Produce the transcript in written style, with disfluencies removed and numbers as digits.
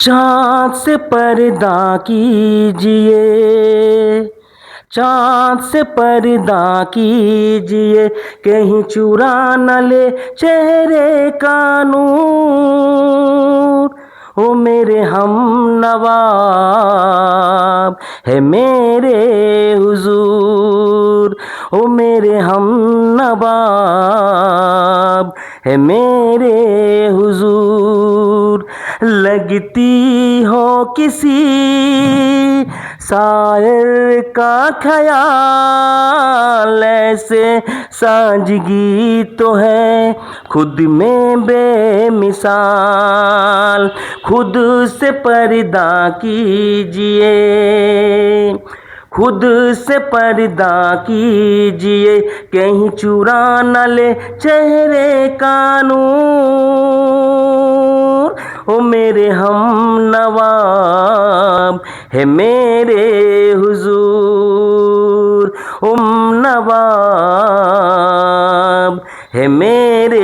चाँद से पर्दा कीजिए, चाँद से पर्दा कीजिए, कहीं चुरा न ले चेहरे का नूर। ओ मेरे हमनवाब है मेरे हुजूर, ओ मेरे हमनवाब है मेरे हुजूर। लगती हो किसी शायर का ख्याल, ऐसे साजगी तो है खुद में बेमिसाल। खुद से पर्दा कीजिए, खुद से पर्दा कीजिए, कहीं चुरा न ले चेहरे का नूर। ओ मेरे हमनवाब है मेरे हुजूर, नवाब है मेरे